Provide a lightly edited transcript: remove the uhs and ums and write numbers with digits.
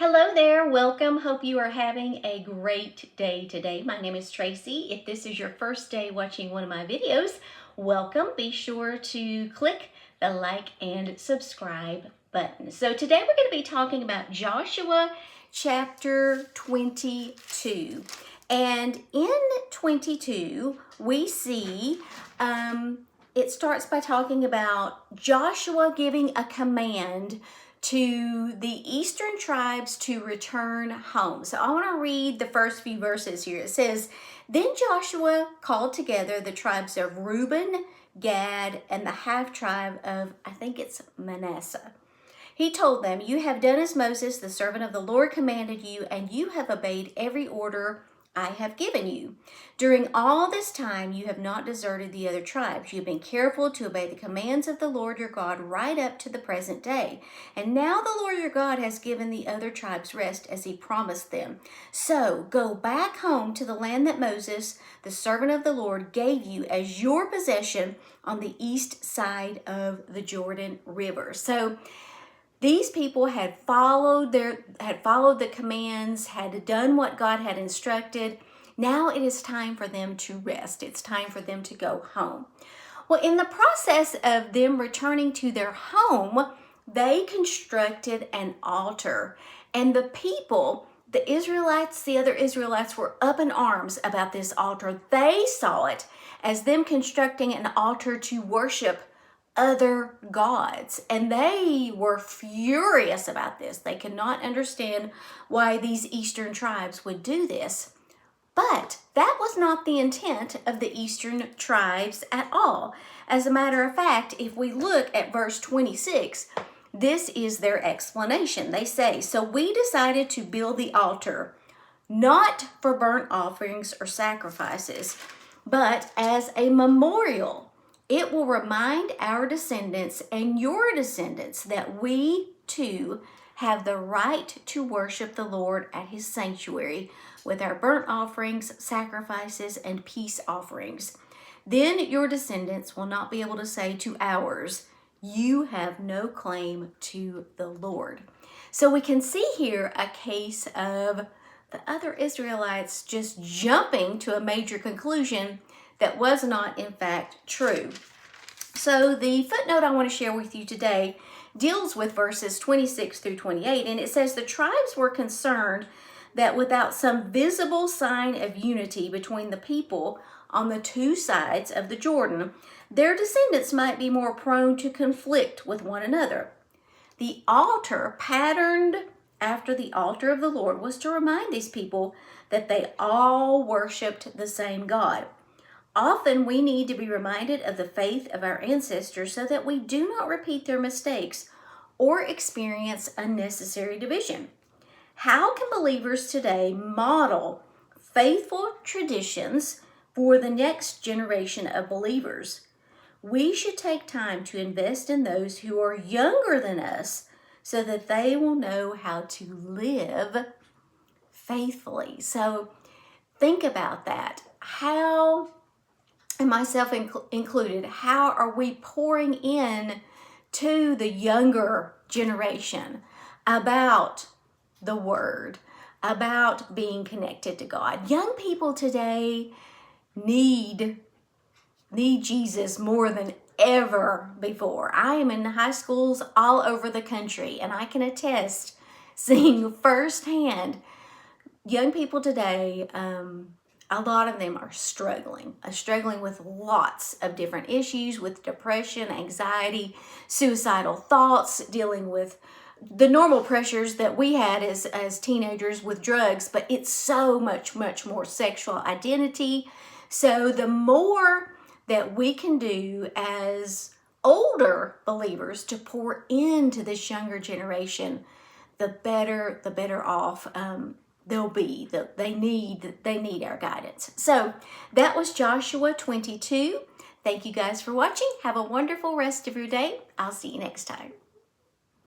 Hello there, welcome. Hope you are having a great day today. My name is Tracy. If this is your first day watching one of my videos, welcome. Be sure to click the like and subscribe button. So today we're going to be talking about Joshua chapter 22. And in 22, we see it starts by talking about Joshua giving a command to the eastern tribes to return home. So I want to read the first few verses here. It says, "Then Joshua called together the tribes of Reuben, Gad, and the half tribe of, I think it's Manasseh. He told them, 'You have done as Moses, the servant of the Lord, commanded you, and you have obeyed every order I have given you. During all this time, you have not deserted the other tribes. You have been careful to obey the commands of the Lord your God right up to the present day. And now the Lord your God has given the other tribes rest as he promised them. So go back home to the land that Moses, the servant of the Lord, gave you as your possession on the east side of the Jordan River.'" So these people had followed the commands, had done what God had instructed. Now it is time for them to rest. It's time for them to go home. Well, in the process of them returning to their home, they constructed an altar. And the people, the other Israelites were up in arms about this altar. They saw it as them constructing an altar to worship other gods, and they were furious about this. They could not understand why these eastern tribes would do this. But that was not the intent of the eastern tribes at all. As a matter of fact, if we look at verse 26, this is their explanation. They say, "So we decided to build the altar, not for burnt offerings or sacrifices, but as a memorial. It will remind our descendants and your descendants that we too have the right to worship the Lord at his sanctuary with our burnt offerings, sacrifices, and peace offerings. Then your descendants will not be able to say to ours, 'You have no claim to the Lord.'" So we can see here a case of the other Israelites just jumping to a major conclusion that was not in fact true. So the footnote I want to share with you today deals with verses 26 through 28, and it says the tribes were concerned that without some visible sign of unity between the people on the two sides of the Jordan, their descendants might be more prone to conflict with one another. The altar, patterned after the altar of the Lord, was to remind these people that they all worshiped the same God. Often we need to be reminded of the faith of our ancestors so that we do not repeat their mistakes or experience unnecessary division. How can believers today model faithful traditions for the next generation of believers? We should take time to invest in those who are younger than us so that they will know how to live faithfully. So think about that. How, and myself included, how are we pouring in to the younger generation about the Word, about being connected to God? Young people today need Jesus more than ever before. I am in high schools all over the country, and I can attest, seeing firsthand, young people today, a lot of them are struggling with lots of different issues, with depression, anxiety, suicidal thoughts, dealing with the normal pressures that we had as teenagers with drugs, but it's so much more sexual identity. So the more that we can do as older believers to pour into this younger generation, the better off they'll be. They need our guidance. So that was Joshua 22. Thank you guys for watching. Have a wonderful rest of your day. I'll see you next time.